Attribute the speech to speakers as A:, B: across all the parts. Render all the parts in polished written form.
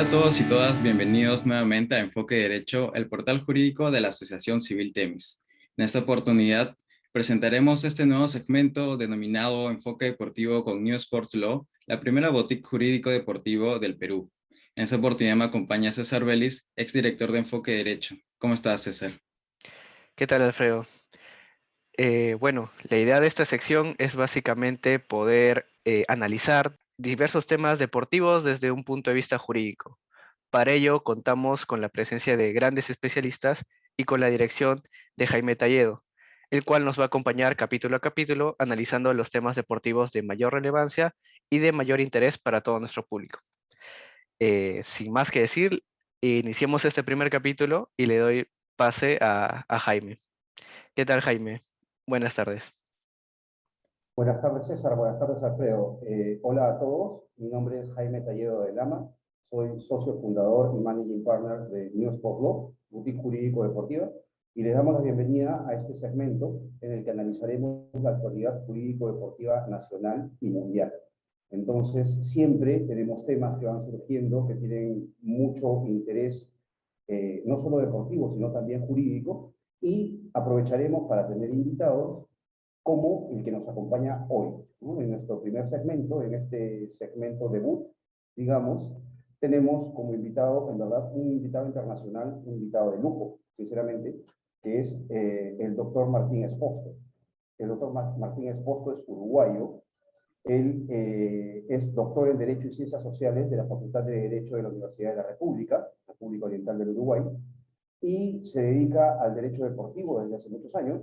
A: Hola a todos y todas, bienvenidos nuevamente a Enfoque Derecho, el portal jurídico de la Asociación Civil Temis. En esta oportunidad presentaremos este nuevo segmento denominado Enfoque Deportivo con New Sports Law, la primera boutique jurídico deportivo del Perú. En esta oportunidad me acompaña César Vélez, exdirector de Enfoque Derecho. ¿Cómo estás, César?
B: ¿Qué tal, Alfredo? Bueno, la idea de esta sección es básicamente poder analizar diversos temas deportivos desde un punto de vista jurídico. Para ello, contamos con la presencia de grandes especialistas y con la dirección de Jaime Talledo, el cual nos va a acompañar capítulo a capítulo analizando los temas deportivos de mayor relevancia y de mayor interés para todo nuestro público. Sin más que decir, iniciemos este primer capítulo y le doy pase a Jaime. ¿Qué tal, Jaime? Buenas tardes.
C: Buenas tardes, César. Buenas tardes, Alfredo. Hola a todos. Mi nombre es Jaime Talledo de Lama. Soy socio fundador y managing partner de New Sport Law, boutique jurídico deportiva, y les damos la bienvenida a este segmento en el que analizaremos la actualidad jurídico-deportiva nacional y mundial. Entonces, siempre tenemos temas que van surgiendo que tienen mucho interés, no solo deportivo, sino también jurídico, y aprovecharemos para tener invitados como el que nos acompaña hoy, ¿no? En nuestro primer segmento, en este segmento debut, digamos, tenemos como invitado, en verdad, un invitado internacional, un invitado de lujo, sinceramente, que es el doctor Martín Esposto. El doctor Martín Esposto es uruguayo. Él es doctor en Derecho y Ciencias Sociales de la Facultad de Derecho de la Universidad de la República Oriental del Uruguay, y se dedica al derecho deportivo desde hace muchos años.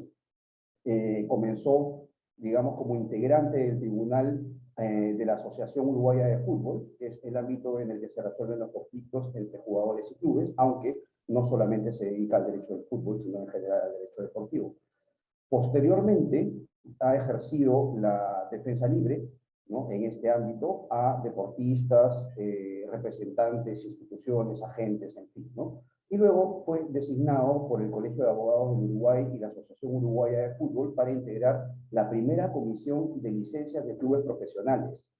C: Comenzó, digamos, como integrante del Tribunal de la Asociación Uruguaya de Fútbol, que es el ámbito en el que se resuelven los conflictos entre jugadores y clubes, aunque no solamente se dedica al derecho del fútbol, sino en general al derecho deportivo. Posteriormente, ha ejercido la defensa libre, ¿no?, en este ámbito a deportistas, representantes, instituciones, agentes, en fin, ¿no? Y luego fue designado por el Colegio de Abogados del Uruguay y la Asociación Uruguaya de Fútbol para integrar la primera comisión de licencias de clubes profesionales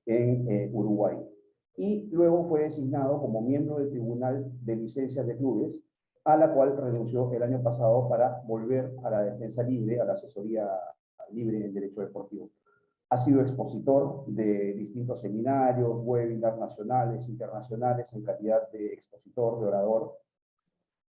C: en Uruguay. Y luego fue designado como miembro del Tribunal de Licencias de Clubes, a la cual renunció el año pasado para volver a la defensa libre, a la asesoría libre en derecho deportivo. Ha sido expositor de distintos seminarios, webinars nacionales, internacionales, en calidad de expositor, de orador,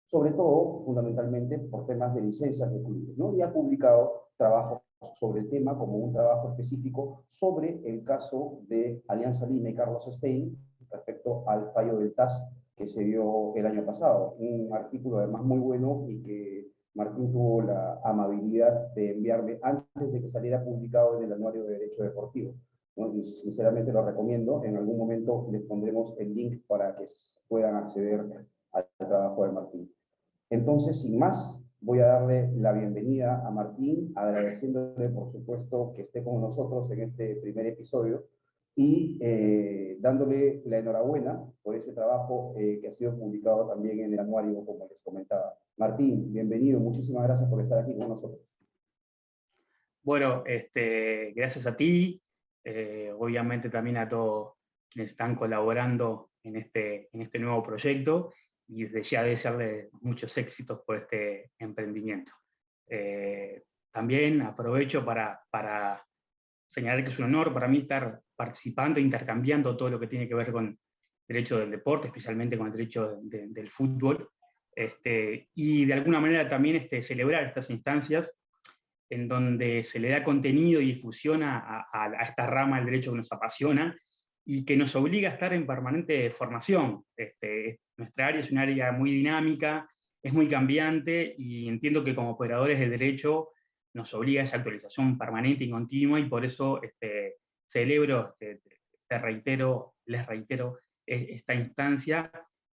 C: sobre todo, fundamentalmente, por temas de licencias de clubes, ¿no? Y ha publicado trabajos sobre el tema, como un trabajo específico sobre el caso de Alianza Lima y Carlos Stein respecto al fallo del TAS que se dio el año pasado. Un artículo además muy bueno y que Martín tuvo la amabilidad de enviarme antes de que saliera publicado en el Anuario de Derecho Deportivo, ¿no? Y sinceramente lo recomiendo. En algún momento les pondremos el link para que puedan acceder al trabajo de Martín. Entonces, sin más, voy a darle la bienvenida a Martín, agradeciéndole, por supuesto, que esté con nosotros en este primer episodio y dándole la enhorabuena por ese trabajo que ha sido publicado también en el anuario, como les comentaba. Martín, bienvenido, muchísimas gracias por estar aquí con nosotros.
D: Bueno, gracias a ti, obviamente también a todos quienes están colaborando en este nuevo proyecto, y desde ya desearles muchos éxitos por este emprendimiento. También aprovecho para señalar que es un honor para mí estar participando e intercambiando todo lo que tiene que ver con derecho del deporte, especialmente con el derecho del fútbol, y de alguna manera también celebrar estas instancias en donde se le da contenido y difusión a esta rama del derecho que nos apasiona y que nos obliga a estar en permanente formación. Nuestra área es un área muy dinámica, es muy cambiante, y entiendo que como operadores del derecho nos obliga a esa actualización permanente y continua, y por eso celebro, les reitero esta instancia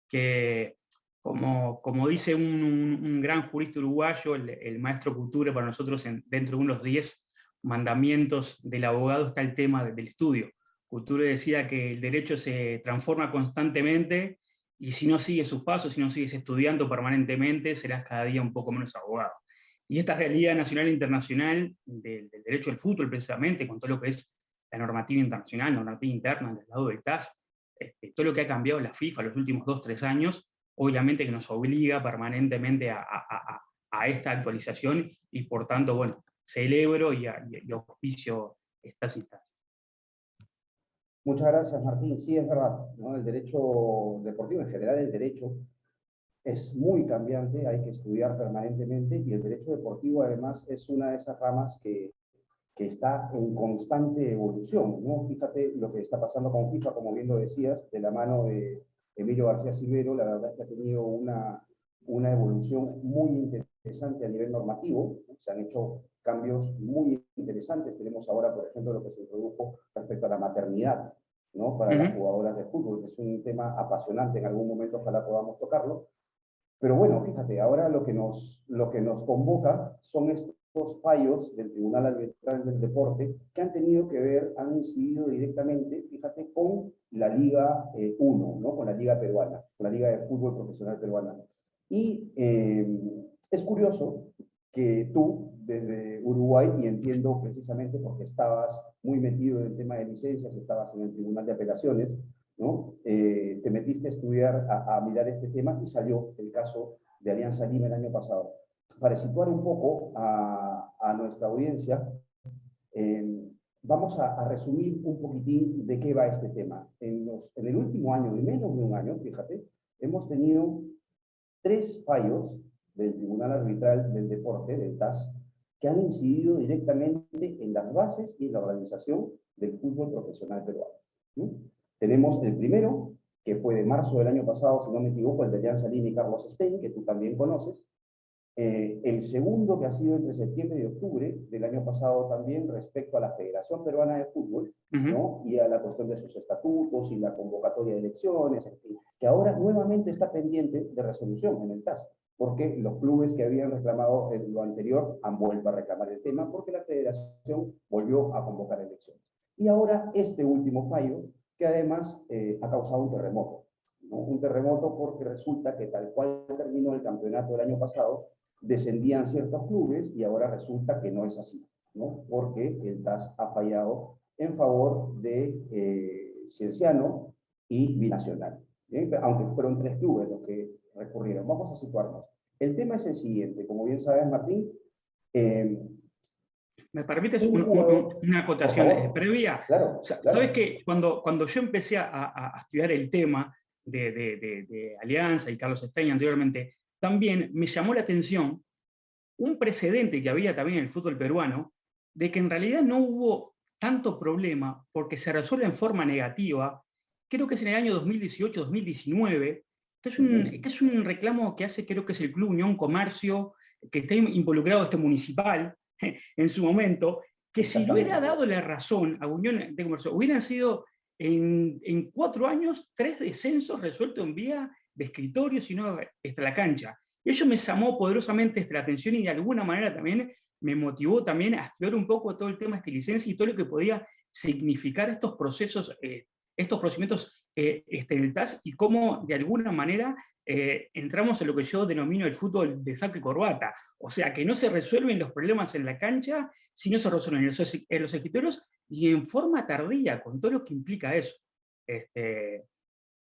D: que, como dice un gran jurista uruguayo, el maestro Couture, para nosotros dentro de unos 10 mandamientos del abogado está el tema del estudio. Couture decía que el derecho se transforma constantemente, y si no sigues sus pasos, si no sigues estudiando permanentemente, serás cada día un poco menos abogado. Y esta realidad nacional e internacional del derecho del fútbol, precisamente, con todo lo que es la normativa internacional, normativa interna, del lado del TAS, todo lo que ha cambiado la FIFA en los últimos 2-3 años, obviamente que nos obliga permanentemente a esta actualización y por tanto, bueno, celebro y auspicio estas instancias.
C: Muchas gracias, Martín. Sí, es verdad, ¿no? El derecho deportivo, en general el derecho, es muy cambiante, hay que estudiar permanentemente, y el derecho deportivo además es una de esas ramas que está en constante evolución, ¿no? Fíjate lo que está pasando con FIFA, como bien lo decías, de la mano de Emilio García Silvero, la verdad es que ha tenido una evolución muy interesante a nivel normativo, ¿no? Se han hecho cambios muy interesantes. Tenemos ahora, por ejemplo, lo que se introdujo respecto a la maternidad, ¿no? Para las jugadoras de fútbol, que es un tema apasionante, en algún momento ojalá podamos tocarlo. Pero bueno, fíjate, ahora lo que nos convoca son estos fallos del Tribunal Arbitral del Deporte que han tenido que ver, han incidido directamente, fíjate, con la Liga 1, ¿no? Con la Liga Peruana, con la Liga de Fútbol Profesional Peruana. Y es curioso que tú, desde Uruguay, y entiendo precisamente porque estabas muy metido en el tema de licencias, estabas en el Tribunal de Apelaciones, ¿no? Te metiste a estudiar, a mirar este tema, y salió el caso de Alianza Lima el año pasado. Para situar un poco a nuestra audiencia, vamos a resumir un poquitín de qué va este tema. En el último año, en menos de un año, fíjate, hemos tenido 3 fallos del Tribunal Arbitral del Deporte, del TAS, que han incidido directamente en las bases y en la organización del fútbol profesional peruano, ¿sí? Tenemos el primero, que fue de marzo del año pasado, si no me equivoco, el de Alianza Lima y Carlos Stein, que tú también conoces. El segundo, que ha sido entre septiembre y octubre del año pasado también, respecto a la Federación Peruana de Fútbol, ¿no? Y a la cuestión de sus estatutos y la convocatoria de elecciones, en fin, que ahora nuevamente está pendiente de resolución en el TAS, porque los clubes que habían reclamado lo anterior han vuelto a reclamar el tema, porque la Federación volvió a convocar elecciones. Y ahora este último fallo, que además ha causado un terremoto, ¿no? Un terremoto porque resulta que tal cual terminó el campeonato del año pasado, descendían ciertos clubes, y ahora resulta que no es así, ¿no? Porque el TAS ha fallado en favor de Cienciano y Binacional, ¿sí? Aunque fueron 3 clubes los que recurrieron. Vamos a situarnos. El tema es el siguiente, como bien sabes, Martín.
D: ¿Me permites una acotación previa?
C: Claro,
D: Sabes que cuando yo empecé a estudiar el tema de Alianza y Carlos Stein anteriormente, también me llamó la atención un precedente que había también en el fútbol peruano, de que en realidad no hubo tanto problema porque se resuelve en forma negativa. Creo que es en el año 2018-2019, que es un reclamo que hace, creo que es el Club Unión Comercio, que está involucrado municipal en su momento, que si le hubiera dado la razón a Unión de Comercio, hubieran sido en 4 años 3 descensos resueltos en vía de escritorio, sino hasta la cancha. Eso me llamó poderosamente la atención y de alguna manera también me motivó también a estudiar un poco todo el tema de esta licencia y todo lo que podía significar estos procesos, estos procedimientos en el TAS, y cómo de alguna manera entramos en lo que yo denomino el fútbol de saco y corbata. O sea, que no se resuelven los problemas en la cancha, sino se resuelven en los escritorios y en forma tardía, con todo lo que implica eso.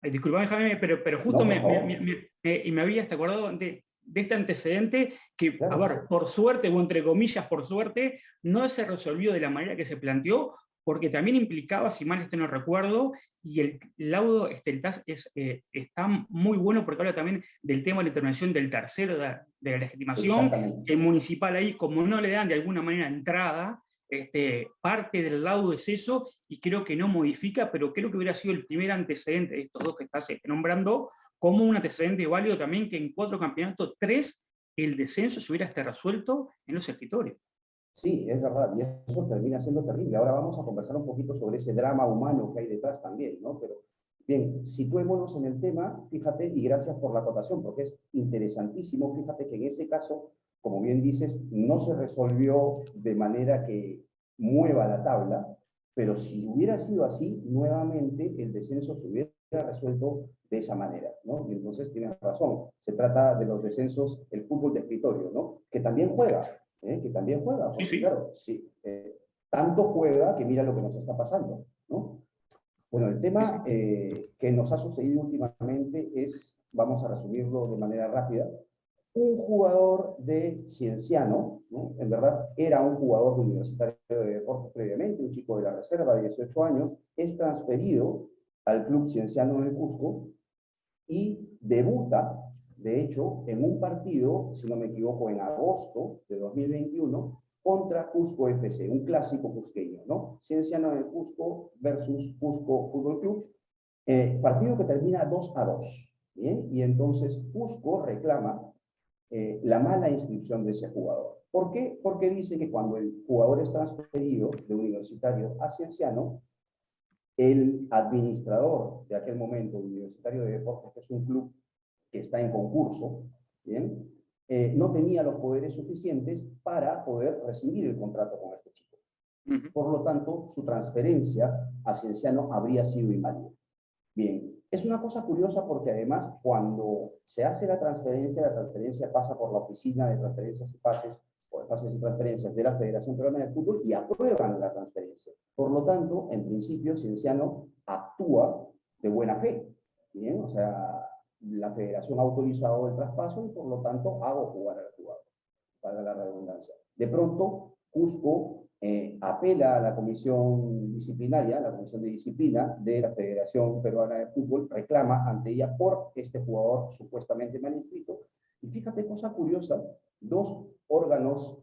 D: Disculpame, Jaime, pero justo
C: no,
D: me había hasta acordado de este antecedente que,
C: claro,
D: a ver, por suerte, o entre comillas, por suerte, no se resolvió de la manera que se planteó, porque también implicaba, si mal no recuerdo, y el laudo el TAS está muy bueno porque habla también del tema de la intervención del tercero de la legitimación. El municipal ahí, como no le dan de alguna manera entrada, parte del laudo es eso, y creo que no modifica, pero creo que hubiera sido el primer antecedente de estos dos que estás nombrando, como un antecedente válido también, que en 4 campeonatos, 3, el descenso se hubiera resuelto en los escritorios.
C: Sí, es verdad, y eso termina siendo terrible. Ahora vamos a conversar un poquito sobre ese drama humano que hay detrás también, ¿no? Pero bien, situémonos en el tema, fíjate, y gracias por la acotación, porque es interesantísimo. Fíjate que en ese caso, como bien dices, no se resolvió de manera que mueva la tabla, pero si hubiera sido así, nuevamente el descenso se hubiera resuelto de esa manera, ¿no? Y entonces tienes razón, se trata de los descensos, el fútbol de escritorio, ¿no? Que también juega, porque,
D: Sí.
C: claro, sí, tanto juega que mira lo que nos está pasando, ¿no? Bueno, el tema que nos ha sucedido últimamente es, vamos a resumirlo de manera rápida, un jugador de Cienciano, ¿no? En verdad era un jugador de Universitario de Deportes previamente, un chico de la reserva de 18 años, es transferido al club Cienciano del Cusco y debuta, de hecho, en un partido, si no me equivoco, en agosto de 2021, contra Cusco FC, un clásico cusqueño, ¿no? Cienciano del Cusco versus Cusco Fútbol Club, partido que termina 2-2, ¿bien? Y entonces Cusco reclama la mala inscripción de ese jugador. ¿Por qué? Porque dice que cuando el jugador es transferido de Universitario a Cienciano, el administrador de aquel momento, Universitario de Deportes, que es un club que está en concurso, ¿bien? No tenía los poderes suficientes para poder rescindir el contrato con este chico. Por lo tanto, su transferencia a Cienciano habría sido inválida. Bien, es una cosa curiosa porque además cuando se hace la transferencia pasa por la oficina de transferencias y pases, o de pases y transferencias de la Federación Peruana de Fútbol y aprueban la transferencia. Por lo tanto, en principio, Cienciano actúa de buena fe. Bien, o sea, la Federación ha autorizado el traspaso y por lo tanto hago jugar al jugador, para la redundancia. De pronto, Cusco apela a la comisión disciplinaria, la comisión de disciplina de la Federación Peruana de Fútbol, reclama ante ella por este jugador supuestamente mal inscrito. Y fíjate, cosa curiosa, dos órganos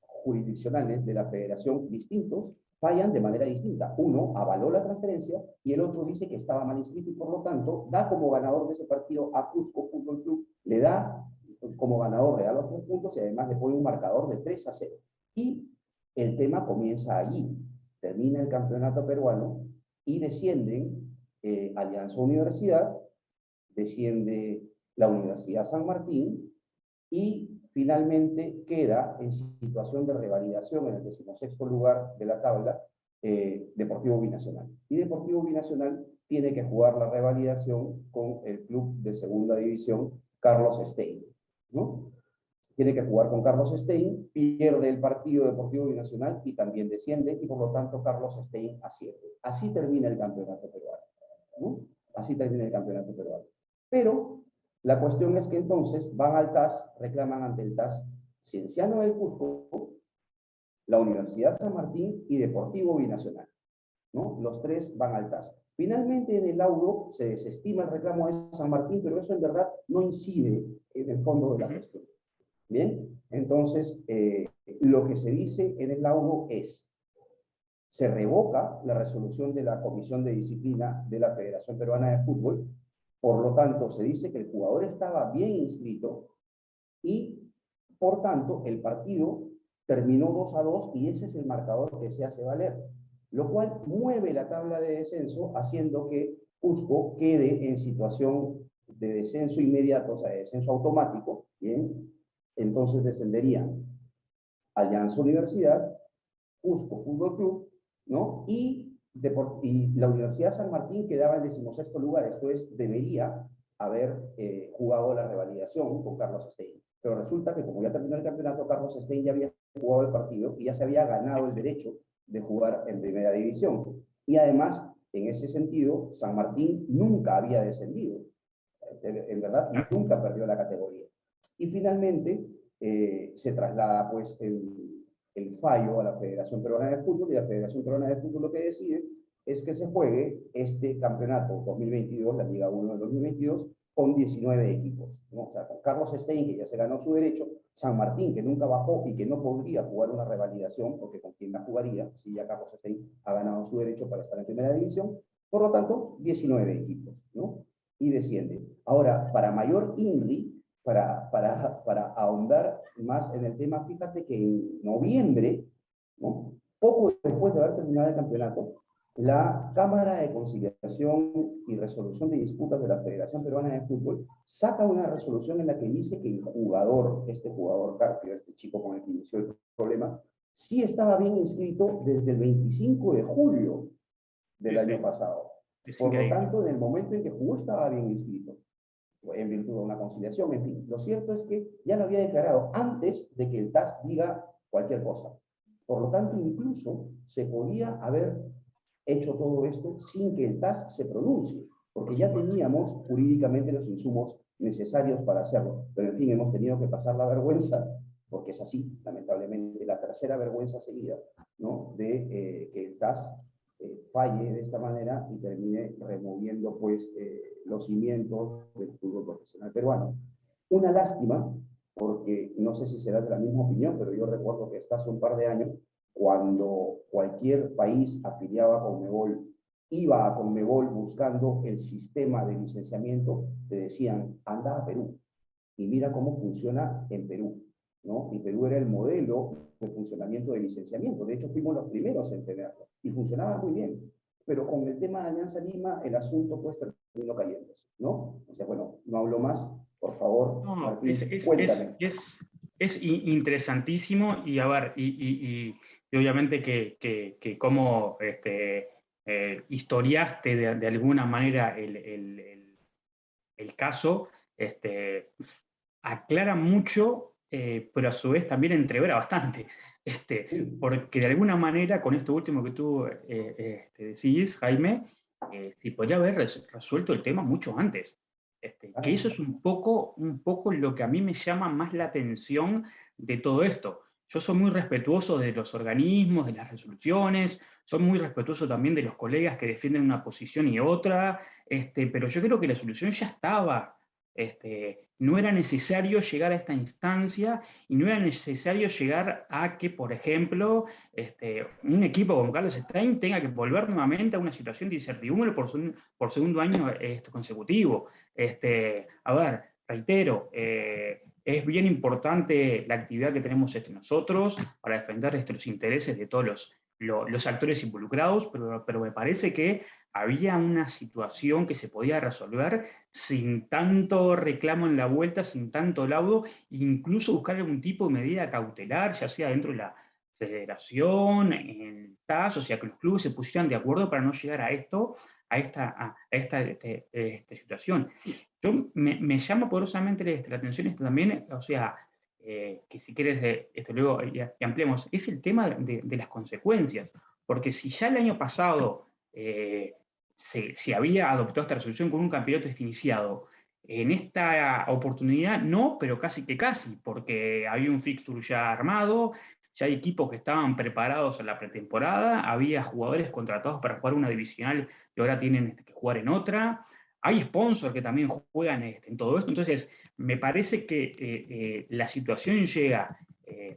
C: jurisdiccionales de la federación distintos fallan de manera distinta. Uno avaló la transferencia y el otro dice que estaba mal inscrito y por lo tanto da como ganador de ese partido a Cusco Fútbol Club, le da como ganador, le da los 3 puntos y además le pone un marcador de 3-0. Y el tema comienza allí. Termina el campeonato peruano y descienden Alianza Universidad, desciende la Universidad San Martín y finalmente queda en situación de revalidación en el 16º lugar de la tabla Deportivo Binacional. Y Deportivo Binacional tiene que jugar la revalidación con el club de segunda división Carlos Stein, ¿no? Tiene que jugar con Carlos Stein, pierde el partido Deportivo Binacional y también desciende y por lo tanto Carlos Stein asciende. Así termina el campeonato peruano, ¿no? Así termina el campeonato peruano. Pero la cuestión es que entonces van al TAS, reclaman ante el TAS Cienciano del Cusco, la Universidad San Martín y Deportivo Binacional, ¿no? Los tres van al TAS. Finalmente en el laudo se desestima el reclamo de San Martín, pero eso en verdad no incide en el fondo de la cuestión. Bien, entonces lo que se dice en el laudo es: se revoca la resolución de la Comisión de Disciplina de la Federación Peruana de Fútbol. Por lo tanto, se dice que el jugador estaba bien inscrito y, por tanto, el partido terminó 2-2 y ese es el marcador que se hace valer, lo cual mueve la tabla de descenso haciendo que Cusco quede en situación de descenso inmediato, o sea, de descenso automático, ¿bien? Entonces descenderían Alianza Universidad, Cusco Fútbol Club, ¿no? Y la Universidad San Martín quedaba en 16º lugar, esto es, debería haber jugado la revalidación con Carlos Stein. Pero resulta que como ya terminó el campeonato, Carlos Stein ya había jugado el partido y ya se había ganado el derecho de jugar en primera división. Y además, en ese sentido, San Martín nunca había descendido. En verdad, nunca perdió la categoría. Y finalmente se traslada pues el fallo a la Federación Peruana de Fútbol y la Federación Peruana de Fútbol lo que decide es que se juegue este campeonato 2022, la Liga 1 del 2022, con 19 equipos, ¿no? O sea, con Carlos Stein, que ya se ganó su derecho, San Martín, que nunca bajó y que no podría jugar una revalidación, porque con quién la jugaría, si ya Carlos Stein ha ganado su derecho para estar en primera división, por lo tanto, 19 equipos, ¿no? Y desciende. Ahora, para mayor INRI, para ahondar más en el tema, fíjate que en noviembre, ¿no? Poco después de haber terminado el campeonato, la Cámara de Conciliación y Resolución de Disputas de la Federación Peruana de Fútbol saca una resolución en la que dice que el jugador, este jugador Carpio, este chico con el que inició el problema, sí estaba bien inscrito desde el 25 de julio del año pasado. Por lo tanto, en el momento en que jugó estaba bien inscrito, en virtud de una conciliación, en fin. Lo cierto es que ya lo había declarado antes de que el TAS diga cualquier cosa. Por lo tanto, incluso se podía haber hecho todo esto sin que el TAS se pronuncie, porque ya teníamos jurídicamente los insumos necesarios para hacerlo. Pero en fin, hemos tenido que pasar la vergüenza, porque es así, lamentablemente, la tercera vergüenza seguida, ¿no? De que el TAS falle de esta manera y termine removiendo pues los cimientos del fútbol profesional peruano. Una lástima, porque no sé si será de la misma opinión, pero yo recuerdo que hasta hace un par de años, cuando cualquier país afiliado a Conmebol iba a Conmebol buscando el sistema de licenciamiento, te decían, anda a Perú y mira cómo funciona en Perú, ¿no? Y Perú era el modelo de funcionamiento de licenciamiento. De hecho, fuimos los primeros en tenerlo y funcionaba muy bien. Pero con el tema de Alianza Lima, el asunto pues terminó cayéndose, ¿no? O sea, bueno, no hablo más. Por favor,
D: No,
C: Martín, cuéntame.
D: es interesantísimo y a ver, y obviamente que cómo historiaste de alguna manera el caso, aclara mucho, pero a su vez también entrevera bastante.
C: Sí,
D: Porque de alguna manera, con esto último que tú decís, Jaime, se podría haber resuelto el tema mucho antes. Que eso
C: claro.
D: es un poco lo que a mí me llama más la atención de todo esto. Yo soy muy respetuoso de los organismos, de las resoluciones, soy muy respetuoso también de los colegas que defienden una posición y otra, pero yo creo que la solución ya estaba. No era necesario llegar a esta instancia y no era necesario llegar a que, por ejemplo, un equipo como Carlos Stein tenga que volver nuevamente a una situación de incertidumbre por segundo año consecutivo. A ver, reitero, es bien importante la actividad que tenemos nosotros para defender los intereses de todos los actores involucrados, pero me parece que había una situación que se podía resolver sin tanto reclamo en la vuelta, sin tanto laudo, incluso buscar algún tipo de medida cautelar, ya sea dentro de la federación, en el TAS, o sea, que los clubes se pusieran de acuerdo para no llegar a esto, a esta situación. Me llama poderosamente la atención esto también, o sea, que si quieres, luego y ampliemos, es el tema de las consecuencias, porque si ya el año pasado se había adoptado esta resolución con un campeonato iniciado, en esta oportunidad no, pero casi que casi, porque había un fixture ya armado, ya hay equipos que estaban preparados a la pretemporada, había jugadores contratados para jugar una divisional y ahora tienen que jugar en otra. Hay sponsors que también juegan en todo esto, entonces me parece que la situación llega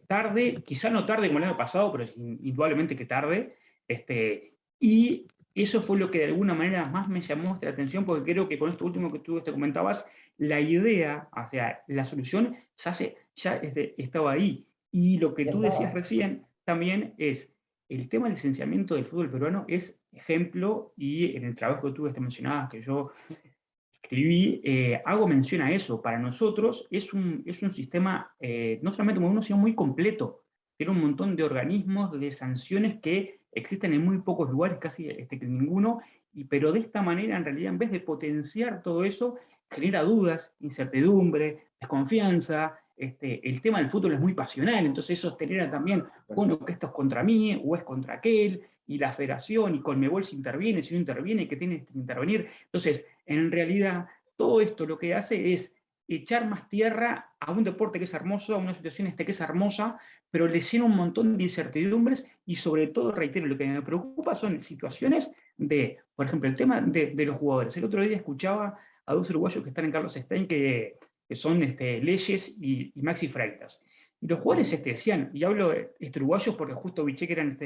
D: tarde, quizá no tarde como el año pasado, pero es indudablemente que tarde, y eso fue lo que de alguna manera más me llamó la atención, porque creo que con esto último que tú te comentabas, la idea, o sea, la solución ya estaba ahí. Y lo que
C: Ya
D: tú decías
C: estaba.
D: recién también es, el tema del licenciamiento del fútbol peruano es ejemplo, y en el trabajo que tú mencionabas, que yo escribí, hago mención a eso. Para nosotros es un sistema no solamente muy bueno, sino muy completo. Tiene un montón de organismos, de sanciones que existen en muy pocos lugares, casi que ninguno, pero de esta manera, en realidad, en vez de potenciar todo eso, genera dudas, incertidumbre, desconfianza. El tema del fútbol es muy pasional, entonces eso genera también, bueno, que esto es contra mí o es contra aquel, y la federación y Conmebol si interviene, si no interviene, que tiene que intervenir. Entonces, en realidad, todo esto lo que hace es echar más tierra a un deporte que es hermoso, a una situación que es hermosa, pero le llena un montón de incertidumbres y sobre todo, reitero, lo que me preocupa son situaciones por ejemplo, el tema de los jugadores. El otro día escuchaba a dos uruguayos que están en Carlos Stein, que son Leyes y Maxi Freitas. Y los jugadores decían, y hablo de uruguayos porque justo biché que eran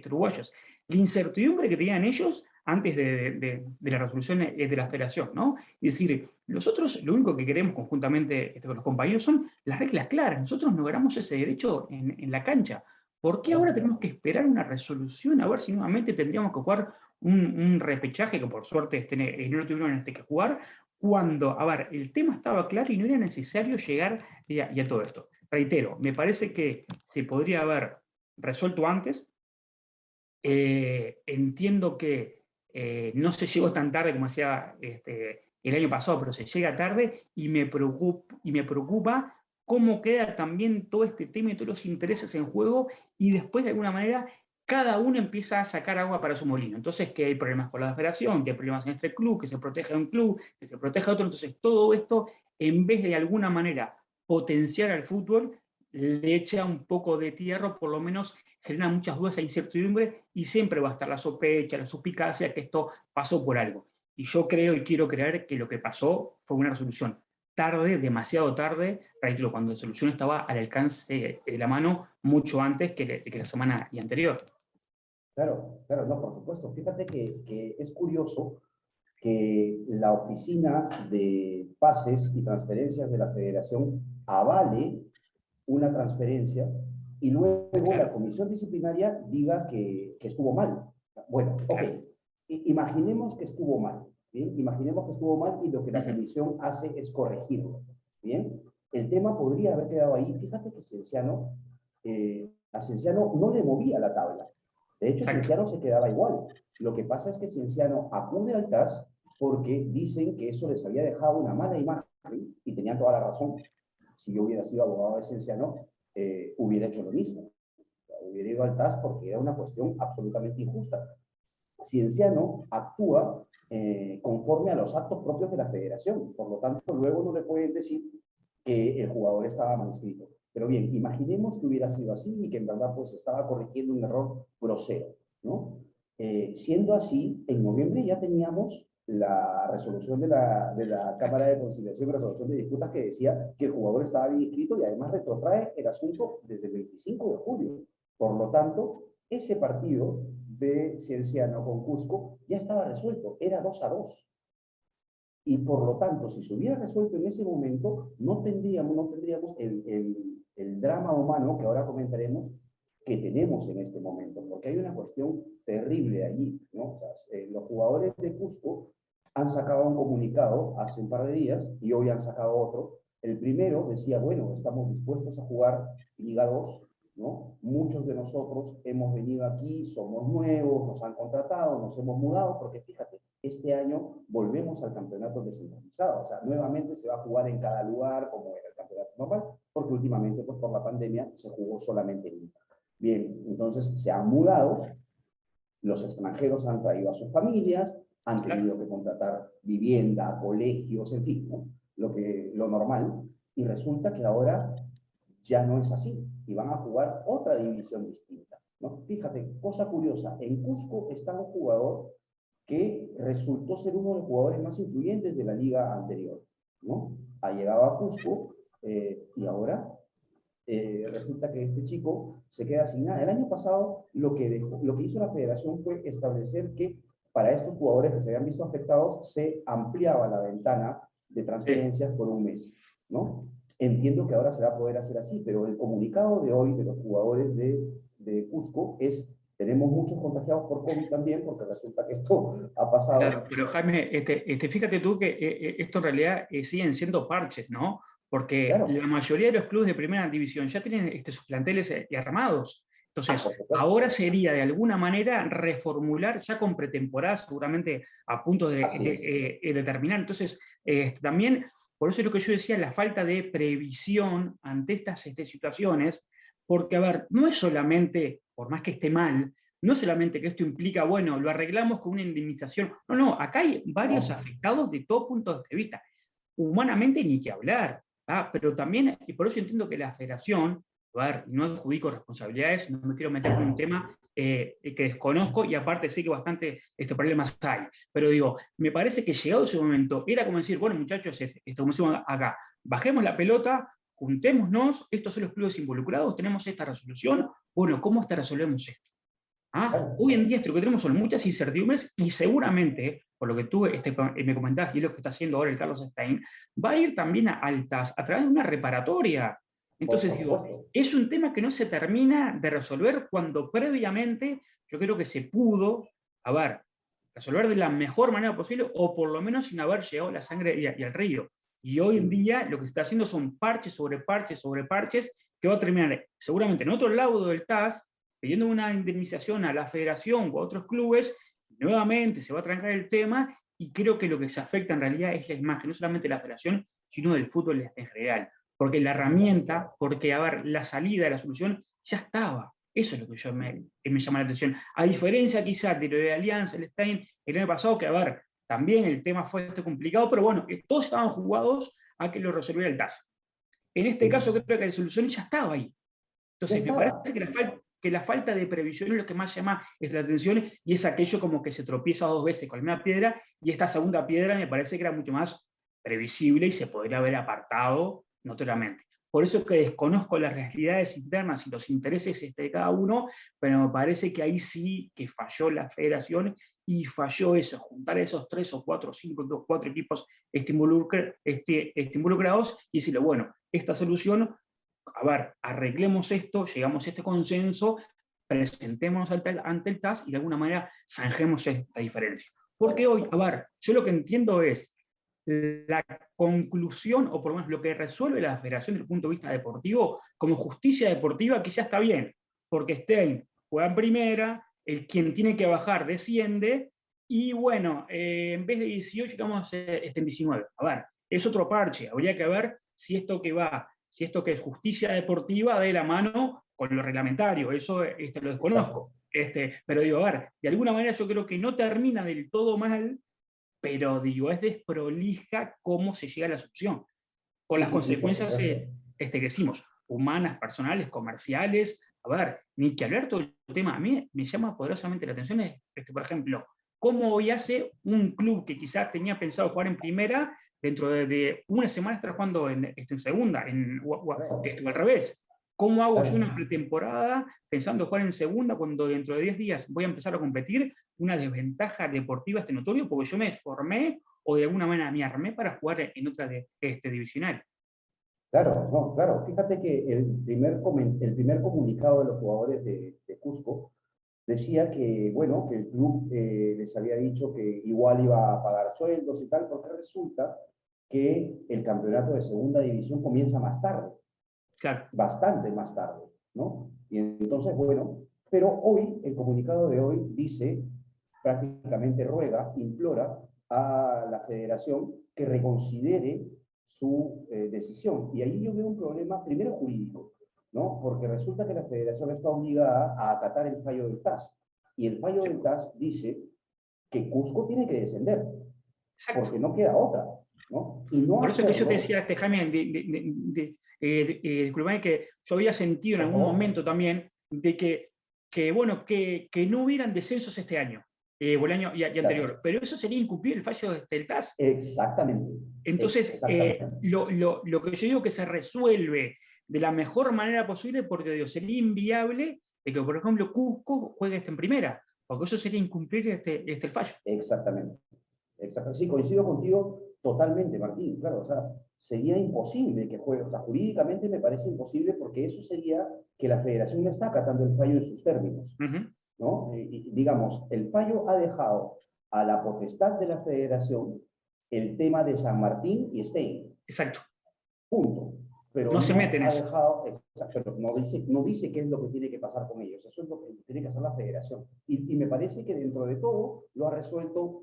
D: uruguayos, la incertidumbre que tenían ellos antes de la resolución de la federación, ¿no? Y decir, nosotros lo único que queremos conjuntamente con los compañeros son las reglas claras, nosotros no ganamos ese derecho en la cancha. ¿Por qué ahora tenemos que esperar una resolución a ver si nuevamente tendríamos que jugar un repechaje que por suerte no lo tuvieron que jugar, cuando, a ver, el tema estaba claro y no era necesario llegar y a todo esto? Reitero, me parece que se podría haber resuelto antes. Entiendo que no se llegó tan tarde como hacía el año pasado, pero se llega tarde y me preocupa cómo queda también todo este tema y todos los intereses en juego, y después de alguna manera cada uno empieza a sacar agua para su molino. Entonces, que hay problemas con la federación, que hay problemas en este club, que se protege a un club, que se protege a otro. Entonces, todo esto, en vez de alguna manera potenciar al fútbol, le echa un poco de tierra, o por lo menos genera muchas dudas e incertidumbre, y siempre va a estar la sospecha, la suspicacia que esto pasó por algo. Y yo creo y quiero creer que lo que pasó fue una resolución tarde, demasiado tarde, reitero, cuando la solución estaba al alcance de la mano mucho antes que la semana anterior.
C: Claro, claro, no, por supuesto. Fíjate que es curioso que la oficina de pases y transferencias de la federación avale una transferencia y luego la comisión disciplinaria diga que estuvo mal. Bueno, ok, imaginemos que estuvo mal, ¿bien? Imaginemos que estuvo mal y lo que la comisión hace es corregirlo, ¿bien? El tema podría haber quedado ahí. Fíjate que Cienciano, a Cienciano no le movía la tabla. De hecho, Cienciano se quedaba igual. Lo que pasa es que Cienciano acude al TAS porque dicen que eso les había dejado una mala imagen, y tenían toda la razón. Si yo hubiera sido abogado de Cienciano, hubiera hecho lo mismo. Hubiera ido al TAS porque era una cuestión absolutamente injusta. Cienciano actúa conforme a los actos propios de la federación. Por lo tanto, luego no le pueden decir que el jugador estaba mal inscrito. Pero bien, imaginemos que hubiera sido así y que en verdad pues estaba corrigiendo un error grosero, ¿no? Siendo así, en noviembre ya teníamos la resolución de la Cámara de Conciliación y Resolución de Disputas que decía que el jugador estaba bien inscrito, y además retrotrae el asunto desde el 25 de julio. Por lo tanto, ese partido de Cienciano con Cusco ya estaba resuelto, era 2-2. Y por lo tanto, si se hubiera resuelto en ese momento, no tendríamos el drama humano que ahora comentaremos que tenemos en este momento, porque hay una cuestión terrible allí, ¿no? O sea, los jugadores de Cusco han sacado un comunicado hace un par de días y hoy han sacado otro. El primero decía, bueno, estamos dispuestos a jugar Liga 2, ¿no? Muchos de nosotros hemos venido aquí, somos nuevos, nos han contratado, nos hemos mudado, porque fíjate, este año volvemos al campeonato descentralizado. O sea, nuevamente se va a jugar en cada lugar como era el campeonato normal, porque últimamente, pues por la pandemia, se jugó solamente en Lima. Bien, entonces se han mudado, los extranjeros han traído a sus familias, han tenido que contratar vivienda, colegios, en fin, ¿no? Lo normal, y resulta que ahora ya no es así, y van a jugar otra división distinta, ¿no? Fíjate, cosa curiosa, en Cusco está un jugador que resultó ser uno de los jugadores más influyentes de la liga anterior, ¿no? Ha llegado a Cusco y ahora resulta que este chico se queda sin nada. El año pasado lo que hizo la federación fue establecer que para estos jugadores que se habían visto afectados se ampliaba la ventana de transferencias por un mes, ¿no? Entiendo que ahora se va a poder hacer así, pero el comunicado de hoy de los jugadores de Cusco es: tenemos muchos contagiados por COVID también, porque resulta que esto ha pasado.
D: Claro, pero Jaime, fíjate tú que esto en realidad siguen siendo parches, ¿no? Porque claro, la mayoría de los clubes de primera división ya tienen sus planteles armados. Entonces, ahora sería de alguna manera reformular ya con pretemporada, seguramente a punto de terminar. Entonces, también, por eso es lo que yo decía, la falta de previsión ante estas situaciones, porque, a ver, no es solamente, por más que esté mal, no solamente que esto implica, bueno, lo arreglamos con una indemnización. No, no, acá hay varios afectados de todo punto de vista. Humanamente ni que hablar, pero también, y por eso entiendo que la federación, a ver, no adjudico responsabilidades, no me quiero meter en un tema que desconozco, y aparte sé que bastante problemas hay. Pero digo, me parece que llegado ese momento, era como decir, bueno muchachos, como decimos acá, bajemos la pelota, juntémonos, estos son los clubes involucrados, tenemos esta resolución, bueno, ¿cómo resolvemos esto? Hoy en día esto que tenemos son muchas incertidumbres, y seguramente, por lo que tú me comentabas, y es lo que está haciendo ahora el Carlos Stein, va a ir también a altas a través de una reparatoria. Entonces digo, es un tema que no se termina de resolver cuando previamente yo creo que se pudo, resolver de la mejor manera posible, o por lo menos sin haber llegado la sangre y al río. Y hoy en día lo que se está haciendo son parches sobre parches sobre parches, que va a terminar seguramente en otro lado del TAS, pidiendo una indemnización a la federación o a otros clubes. Nuevamente se va a trancar el tema, y creo que lo que se afecta en realidad es la imagen, no solamente de la federación, sino del fútbol en general. porque la herramienta, porque, a ver, la salida, la solución ya estaba. Eso es lo que me llama la atención. A diferencia quizás de lo de Alianza, el Stein, el año pasado, que, a ver, también el tema fue complicado, pero bueno, todos estaban jugados a que lo resolviera el TAS. En este caso creo que la solución ya estaba ahí. Entonces, me parece que la falta de previsión es lo que más llama la atención, y es aquello como que se tropieza 2 veces con la misma piedra, y esta segunda piedra me parece que era mucho más previsible y se podría haber apartado notoriamente. Por eso es que desconozco las realidades internas y los intereses de cada uno, pero me parece que ahí sí que falló la federación, y falló eso, juntar esos 3 o 4 o 5, 4 equipos involucrados y decirle, bueno, esta solución, a ver, arreglemos esto, llegamos a este consenso, presentémonos ante el TAS y de alguna manera zanjemos esta diferencia. Porque hoy, a ver, yo lo que entiendo es la conclusión, o por lo menos lo que resuelve la federación desde el punto de vista deportivo, como justicia deportiva, que ya está bien, porque Stein juega en primera, el quien tiene que bajar desciende, y bueno, en vez de 18 estamos en 19. A ver, es otro parche, habría que ver si esto que es justicia deportiva de la mano con lo reglamentario, eso lo desconozco. Pero digo, a ver, de alguna manera yo creo que no termina del todo mal, pero digo, es desprolija cómo se llega a la solución, con las consecuencias que decimos, humanas, personales, comerciales. A ver, ni que hablar todo el tema. A mí me llama poderosamente la atención, por ejemplo, cómo hoy hace un club que quizás tenía pensado jugar en primera, dentro de una semana estar jugando en segunda, o al revés. ¿Cómo hago yo una pretemporada pensando jugar en segunda cuando dentro de 10 días voy a empezar a competir? Una desventaja deportiva notorio, porque yo me formé o de alguna manera me armé para jugar en otra divisional.
C: Claro, no, claro. Fíjate que el primer comunicado de los jugadores de Cusco decía que, bueno, que el club les había dicho que igual iba a pagar sueldos y tal, porque resulta que el campeonato de segunda división comienza más tarde.
D: Claro.
C: Bastante más tarde, ¿no? Y entonces, bueno, pero hoy, el comunicado de hoy dice, prácticamente ruega, implora a la federación que reconsidere su decisión. Y ahí yo veo un problema, primero jurídico, ¿no? Porque resulta que la federación está obligada a acatar el fallo del TAS. Y el fallo del TAS dice que Cusco tiene que descender. Exacto. Porque no queda otra, ¿no? Y no
D: por eso que yo te decía, Jaime, disculpame, que yo había sentido en algún momento también de que no hubieran descensos este año, o el año anterior, pero eso sería incumplir el fallo del TAS.
C: Exactamente.
D: Entonces,
C: exactamente.
D: Lo que yo digo que se resuelve de la mejor manera posible, porque digo, sería inviable de que, por ejemplo, Cusco juegue en primera, porque eso sería incumplir el fallo.
C: Exactamente. Sí, coincido contigo totalmente, Martín. Claro, o sea, sería imposible que juegue. O sea, jurídicamente me parece imposible, porque eso sería que la federación no está acatando el fallo en sus términos. ¿No? Y, digamos, el fallo ha dejado a la potestad de la federación el tema de San Martín y Stein.
D: Exacto.
C: Punto. Pero
D: no se mete en eso.
C: Pero no dice qué es lo que tiene que pasar con ellos. Eso es lo que tiene que hacer la federación. Y me parece que dentro de todo lo ha resuelto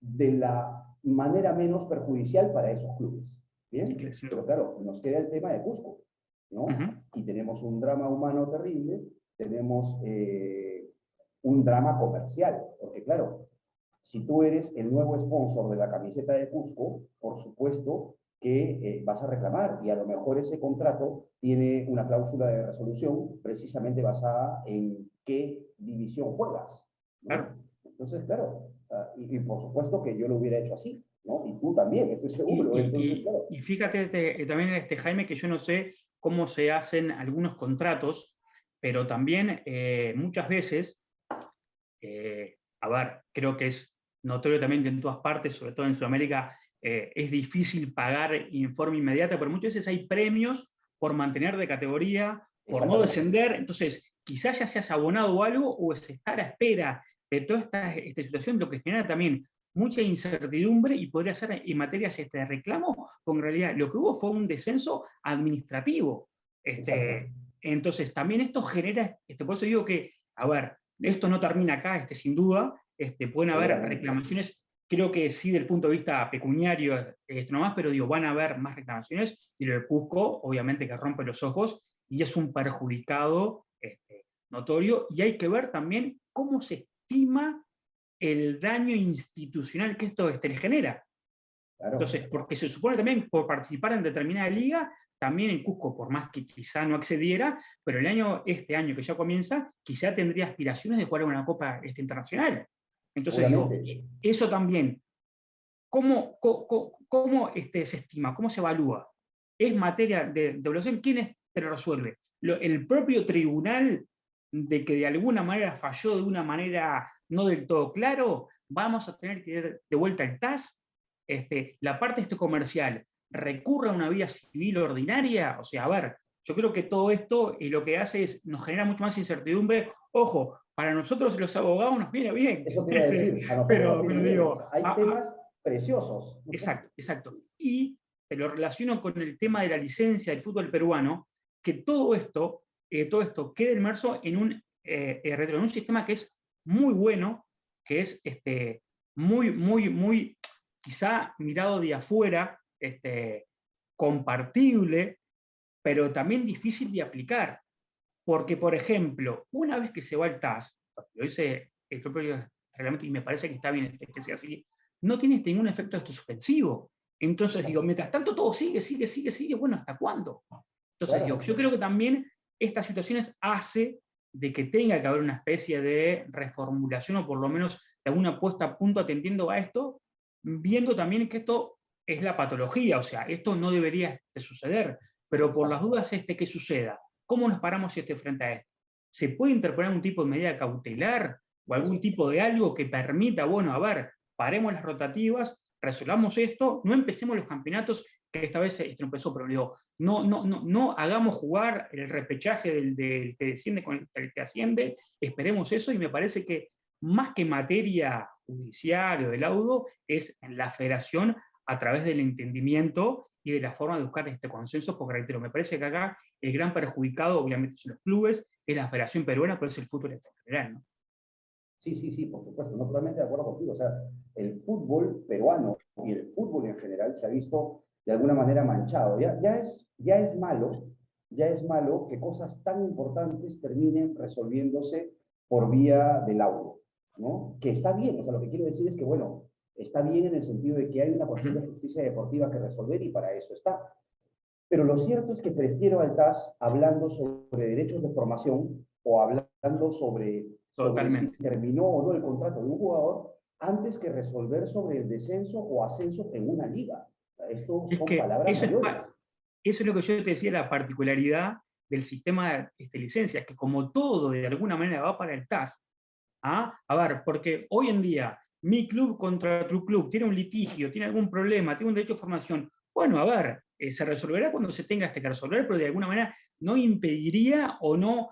C: de la manera menos perjudicial para esos clubes. ¿Bien? Sí, pero claro, nos queda el tema de Cusco, ¿no? Y tenemos un drama humano terrible, tenemos un drama comercial, porque claro, si tú eres el nuevo sponsor de la camiseta de Cusco, por supuesto que vas a reclamar, y a lo mejor ese contrato tiene una cláusula de resolución precisamente basada en qué división juegas, ¿no? Claro. Entonces, claro, y por supuesto que yo lo hubiera hecho así, ¿no? Y tú también, estoy seguro. Claro.
D: Y fíjate también, Jaime, que yo no sé cómo se hacen algunos contratos, pero también muchas veces, a ver, creo que es notorio también que en todas partes, sobre todo en Sudamérica, es difícil pagar en forma inmediata, pero muchas veces hay premios por mantener de categoría, por no descender. Entonces, quizás ya seas abonado o algo, o es estar a espera de toda esta situación, lo que genera también mucha incertidumbre, y podría ser en materias de reclamo, porque en realidad lo que hubo fue un descenso administrativo. Entonces, también esto genera, por eso digo que, a ver, esto no termina acá, sin duda, pueden haber reclamaciones creo que sí, del punto de vista pecuniario, esto nomás, pero digo, van a haber más reclamaciones, y lo de Cusco, obviamente que rompe los ojos, y es un perjudicado notorio, y hay que ver también cómo se estima el daño institucional que esto le genera.
C: Claro.
D: Entonces, porque se supone también por participar en determinada liga, también en Cusco, por más que quizá no accediera, pero este año que ya comienza, quizá tendría aspiraciones de jugar una Copa internacional. Entonces digo, eso también, ¿cómo se estima? ¿Cómo se evalúa? ¿Es materia de evaluación? ¿Quién te lo resuelve? ¿El propio tribunal, de que de alguna manera falló de una manera no del todo claro? ¿Vamos a tener que ir de vuelta al TAS? La parte comercial, ¿recurre a una vía civil ordinaria? O sea, a ver, yo creo que todo esto lo que hace es, nos genera mucho más incertidumbre. Ojo, para nosotros los abogados nos viene bien.
C: Eso te iba a decir, a nosotros
D: pero
C: nos viene
D: digo,
C: bien. Hay temas preciosos.
D: Exacto, exacto. Y te lo relaciono con el tema de la licencia del fútbol peruano, que todo esto queda inmerso en un sistema que es muy bueno, que es muy, quizá mirado de afuera, compartible, pero también difícil de aplicar. Porque, por ejemplo, una vez que se va al TAS, lo dice el propio reglamento y me parece que está bien que sea así, no tiene ningún efecto suspensivo. Entonces digo, mientras tanto todo sigue, bueno, ¿hasta cuándo? Entonces digo, yo creo que también estas situaciones hace de que tenga que haber una especie de reformulación, o por lo menos de alguna puesta a punto atendiendo a esto, viendo también que esto es la patología, o sea, esto no debería de suceder, pero por las dudas que suceda. ¿Cómo nos paramos frente a esto? ¿Se puede interponer un tipo de medida cautelar o algún tipo de algo que permita, bueno, a ver, paremos las rotativas, resolvamos esto, no empecemos los campeonatos, que esta vez esto empezó, pero digo, no hagamos jugar el repechaje del que desciende con el que asciende, esperemos eso, y me parece que más que materia judicial o de laudo, es en la federación a través del entendimiento y de la forma de buscar consenso, porque reitero, me parece que acá el gran perjudicado, obviamente, son los clubes, es la Federación Peruana, pero es el fútbol en general, ¿no?
C: Sí, por supuesto, no totalmente de acuerdo contigo. O sea, el fútbol peruano y el fútbol en general se ha visto de alguna manera manchado. Ya es malo que cosas tan importantes terminen resolviéndose por vía del laudo, ¿no? Que está bien, o sea, lo que quiero decir es que, bueno, está bien en el sentido de que hay una cuestión de justicia deportiva que resolver y para eso está. Pero lo cierto es que prefiero al TAS hablando sobre derechos de formación o hablando sobre si terminó o no el contrato de un jugador, antes que resolver sobre el descenso o ascenso en una liga. Esto son palabras mayores.
D: Eso es lo que yo te decía, la particularidad del sistema de licencias, que como todo de alguna manera va para el TAS. A ver, porque hoy en día mi club contra tu club tiene un litigio, tiene algún problema, tiene un derecho de formación. Bueno, a ver, se resolverá cuando se tenga que resolver, pero de alguna manera no impediría o no,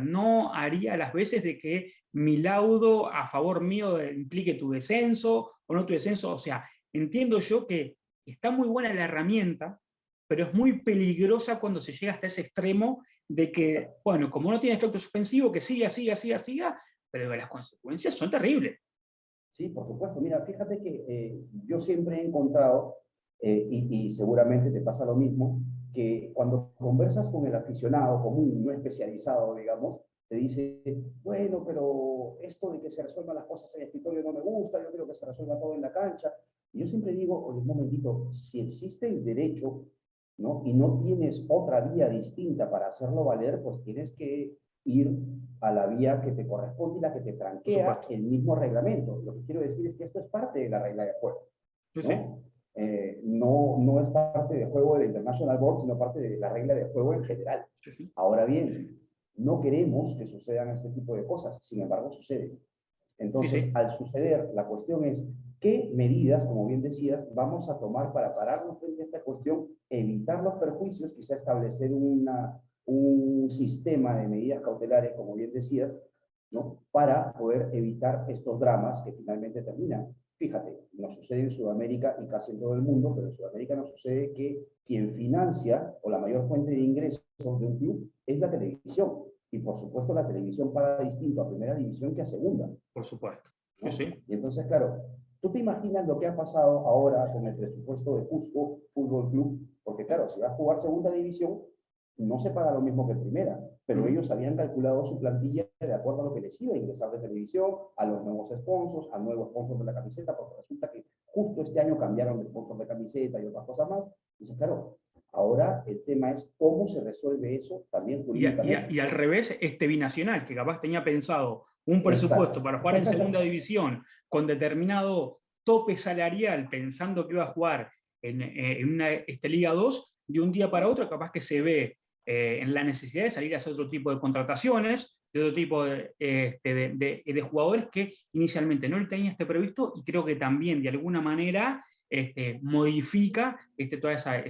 D: no haría las veces de que mi laudo a favor mío implique tu descenso o no tu descenso. O sea, entiendo yo que está muy buena la herramienta, pero es muy peligrosa cuando se llega hasta ese extremo de que, bueno, como no tiene efecto suspensivo, que siga, pero las consecuencias son terribles.
C: Sí, por supuesto. Mira, fíjate que yo siempre he encontrado, y seguramente te pasa lo mismo, que cuando conversas con el aficionado común, no especializado, digamos, te dice, bueno, pero esto de que se resuelvan las cosas en el escritorio no me gusta, yo quiero que se resuelva todo en la cancha. Y yo siempre digo, oye, un momentito, si existe el derecho, ¿no? Y no tienes otra vía distinta para hacerlo valer, pues tienes que ir a la vía que te corresponde y la que te franquea el mismo reglamento. Lo que quiero decir es que esto es parte de la regla de juego, ¿no? Sí. No es parte del juego de la International Board, sino parte de la regla de juego en general. Sí. Ahora bien, no queremos que sucedan este tipo de cosas, sin embargo suceden. Entonces, al suceder, la cuestión es, ¿qué medidas, como bien decías, vamos a tomar para pararnos frente a esta cuestión, evitar los perjuicios, quizá establecer un sistema de medidas cautelares, como bien decías, ¿no? Para poder evitar estos dramas que finalmente terminan? Fíjate, nos sucede en Sudamérica y casi en todo el mundo, pero en Sudamérica nos sucede que quien financia o la mayor fuente de ingresos de un club es la televisión. Y por supuesto la televisión paga distinto a primera división que a segunda.
D: Por supuesto.
C: ¿No? Y entonces, claro, ¿Tú te imaginas lo que ha pasado ahora con el presupuesto de Cusco Fútbol Club? Porque claro, si vas a jugar segunda división, no se paga lo mismo que primera, pero ellos habían calculado su plantilla de acuerdo a lo que les iba a ingresar de televisión, a los nuevos sponsors, a nuevos sponsors de la camiseta, porque resulta que justo este año cambiaron de sponsor de camiseta y otras cosas más. Entonces, claro, ahora el tema es cómo se resuelve eso también jurídicamente.
D: Y al revés, este binacional, que capaz tenía pensado un presupuesto
C: Exacto.
D: para jugar en segunda división con determinado tope salarial, pensando que iba a jugar en una Liga 2, de un día para otro capaz que se ve en la necesidad de salir a hacer otro tipo de contrataciones, de otro tipo de jugadores que inicialmente no tenía previsto, y creo que también de alguna manera modifica toda esa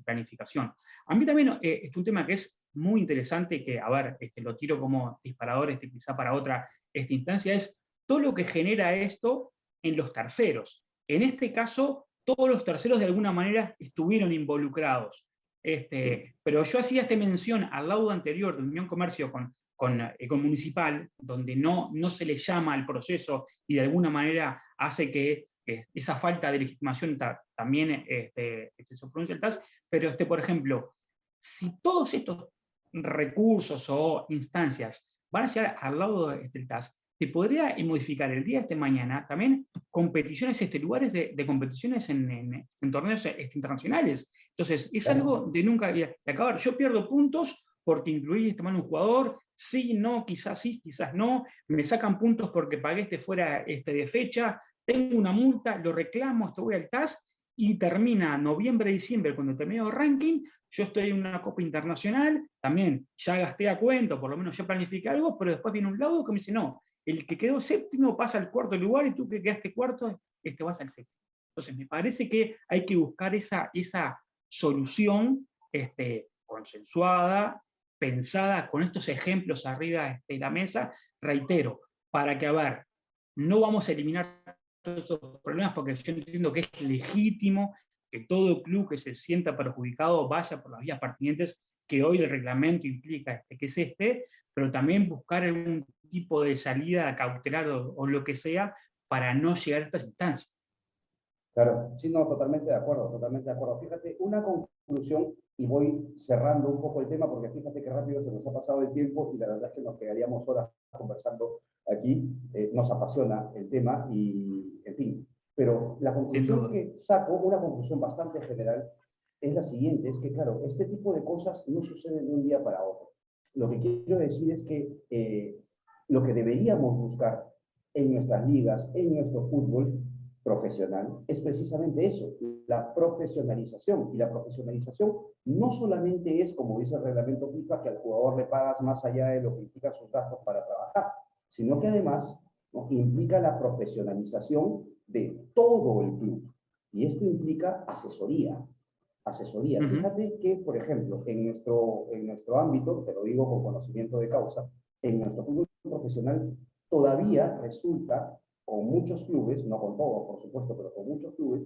D: planificación. A mí también es un tema que es muy interesante, que, a ver, lo tiro como disparador quizá para otra instancia, es todo lo que genera esto en los terceros. En este caso, todos los terceros de alguna manera estuvieron involucrados. Pero yo hacía mención al laudo anterior de Unión Comercio con Municipal, donde no se le llama al proceso y de alguna manera hace que esa falta de legitimación también se pronuncia el TAS, pero por ejemplo, si todos estos recursos o instancias van a llegar al laudo del TAS, se podría modificar el día de mañana también competiciones, lugares de competiciones en torneos internacionales. Entonces, es algo de nunca acabar. Yo pierdo puntos porque incluí un jugador, sí, no, quizás sí, quizás no, me sacan puntos porque pagué fuera de fecha, tengo una multa, lo reclamo, voy al TAS, y termina noviembre, diciembre, cuando termino el ranking, yo estoy en una Copa Internacional, también ya gasté a cuento, por lo menos ya planifiqué algo, pero después viene un laudo que me dice, no, el que quedó séptimo pasa al cuarto lugar y tú que quedaste cuarto, vas al séptimo. Entonces, me parece que hay que buscar esa solución consensuada, pensada, con estos ejemplos arriba de la mesa, reitero, para que, a ver, no vamos a eliminar todos esos problemas, porque yo entiendo que es legítimo que todo club que se sienta perjudicado vaya por las vías pertinentes que hoy el reglamento implica que es pero también buscar algún tipo de salida cautelar o lo que sea para no llegar a estas instancias.
C: Claro, sí, no, totalmente de acuerdo, totalmente de acuerdo. Fíjate, una conclusión, y voy cerrando un poco el tema, porque fíjate qué rápido se nos ha pasado el tiempo, y la verdad es que nos quedaríamos horas conversando aquí, nos apasiona el tema, y en fin. Pero la conclusión que saco, una conclusión bastante general, es la siguiente, es que claro, este tipo de cosas no suceden de un día para otro. Lo que quiero decir es que lo que deberíamos buscar en nuestras ligas, en nuestro fútbol profesional, es precisamente eso, la profesionalización. Y la profesionalización no solamente es, como dice el reglamento FIFA, que al jugador le pagas más allá de lo que implican sus gastos para trabajar, sino que además, ¿no?, implica la profesionalización de todo el club. Y esto implica asesoría. Asesoría. Fíjate que, por ejemplo, en nuestro ámbito, te lo digo con conocimiento de causa, en nuestro fútbol profesional todavía resulta, con muchos clubes, no con todos, por supuesto, pero con muchos clubes,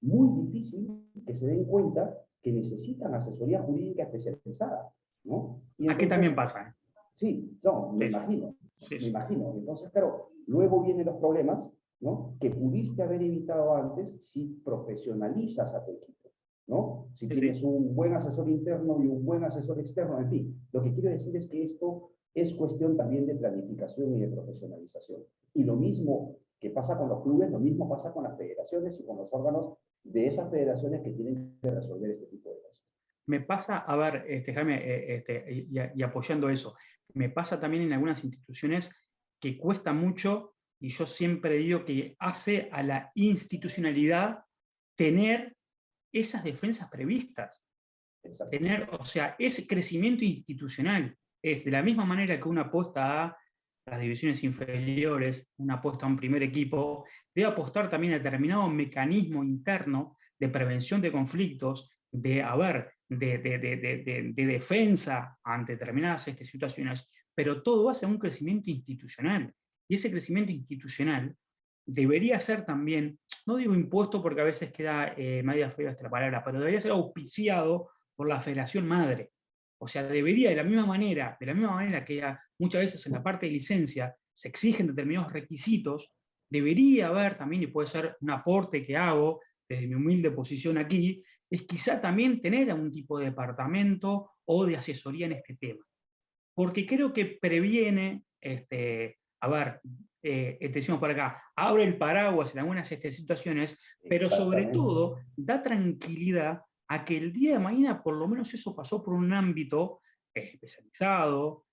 C: muy difícil que se den cuenta que necesitan asesoría jurídica especializada, ¿no? Y entonces,
D: aquí también pasa.
C: Sí, no, me imagino. Me imagino. Entonces, claro, luego vienen los problemas, ¿no?, que pudiste haber evitado antes si profesionalizas a tu equipo, ¿no? Si tienes un buen asesor interno y un buen asesor externo, en fin. Lo que quiero decir es que esto es cuestión también de planificación y de profesionalización. Y lo mismo que pasa con los clubes, lo mismo pasa con las federaciones y con los órganos de esas federaciones que tienen que resolver este tipo de cosas.
D: Me pasa, a ver, Jaime, y apoyando eso, me pasa también en algunas instituciones que cuesta mucho, y yo siempre digo que hace a la institucionalidad tener esas defensas previstas. Tener, o sea, ese crecimiento institucional es de la misma manera que una apuesta a las divisiones inferiores, una apuesta a un primer equipo, debe apostar también a determinado mecanismo interno de prevención de conflictos, de defensa ante determinadas situaciones, pero todo hace un crecimiento institucional. Y ese crecimiento institucional debería ser también, no digo impuesto porque a veces queda media fea esta palabra, pero debería ser auspiciado por la federación madre. O sea, debería, de la misma manera que muchas veces en la parte de licencia se exigen determinados requisitos, debería haber también, y puede ser un aporte que hago desde mi humilde posición aquí, es quizá también tener algún tipo de departamento o de asesoría en este tema. Porque creo que previene, a ver, decimos por acá, abre el paraguas en algunas situaciones, pero sobre todo da tranquilidad a que el día de mañana por lo menos eso pasó por un ámbito especializado,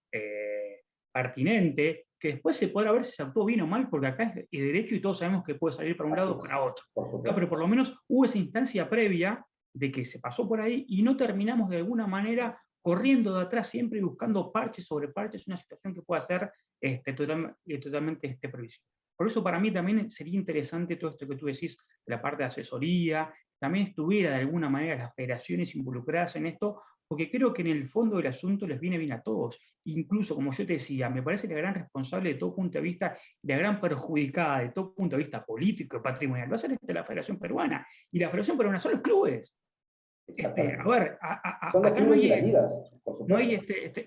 D: pertinente, que después se podrá ver si se actuó bien o mal, porque acá es derecho y todos sabemos que puede salir para un lado o para otro. ¿No? Pero por lo menos hubo esa instancia previa de que se pasó por ahí y no terminamos de alguna manera corriendo de atrás siempre y buscando parches sobre parches, una situación que pueda ser totalmente previsible. Por eso para mí también sería interesante todo esto que tú decís, de la parte de asesoría, también estuviera de alguna manera las federaciones involucradas en esto, porque creo que en el fondo del asunto les viene bien a todos. Incluso, como yo te decía, me parece la gran responsable de todo punto de vista, la gran perjudicada de todo punto de vista político y patrimonial, va a ser la Federación Peruana. Y la Federación Peruana son los clubes. A ver, acá no hay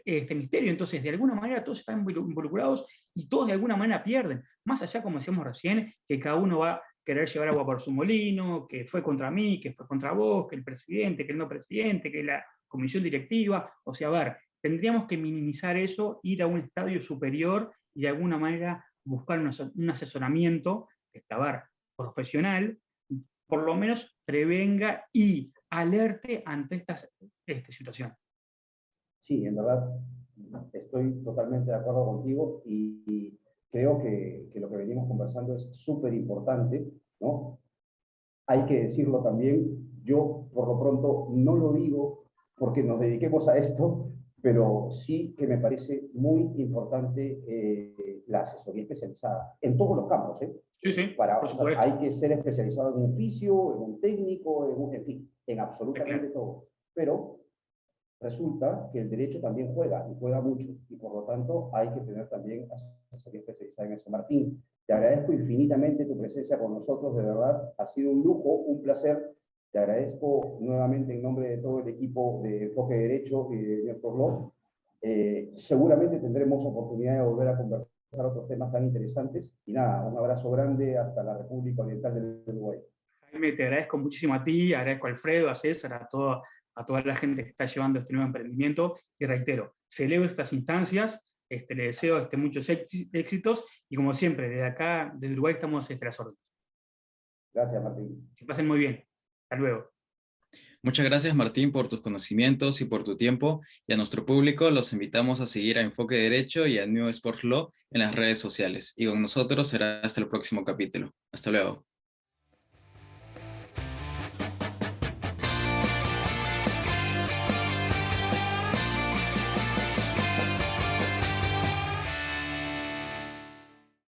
D: este misterio, entonces de alguna manera todos están involucrados y todos de alguna manera pierden, más allá, como decíamos recién, que cada uno va a querer llevar agua por su molino, que fue contra mí, que fue contra vos, que el presidente, que el no presidente, que la comisión directiva, o sea, a ver, tendríamos que minimizar eso, ir a un estadio superior y de alguna manera buscar un asesoramiento, a ver, profesional, por lo menos prevenga y alerte ante esta situación.
C: Sí, en verdad, estoy totalmente de acuerdo contigo y creo que lo que venimos conversando es súper importante, ¿no? Hay que decirlo también, yo por lo pronto no lo digo porque nos dediquemos a esto, pero sí que me parece muy importante la asesoría especializada, en todos los campos, ¿eh?
D: Sí,
C: o sea, hay que ser especializado en un oficio, en un técnico, en fin, en absolutamente todo. Pero resulta que el derecho también juega, y juega mucho, y por lo tanto hay que tener también asesoría especializada en eso. Martín, te agradezco infinitamente tu presencia con nosotros, de verdad, ha sido un lujo, un placer. Te agradezco nuevamente en nombre de todo el equipo de Enfoque de Derecho y de Nuestro Blog. Seguramente tendremos oportunidad de volver a conversar otros temas tan interesantes. Y nada, un abrazo grande hasta la República Oriental del Uruguay.
D: Jaime, te agradezco muchísimo a ti, agradezco a Alfredo, a César, a toda la gente que está llevando este nuevo emprendimiento. Y reitero, celebro estas instancias, le deseo muchos éxitos y como siempre, desde acá, desde Uruguay, estamos a las órdenes.
C: Gracias, Martín.
D: Que pasen muy bien. Hasta luego.
A: Muchas gracias, Martín, por tus conocimientos y por tu tiempo. Y a nuestro público los invitamos a seguir a Enfoque Derecho y a New Sports Law en las redes sociales. Y con nosotros será hasta el próximo capítulo. Hasta luego.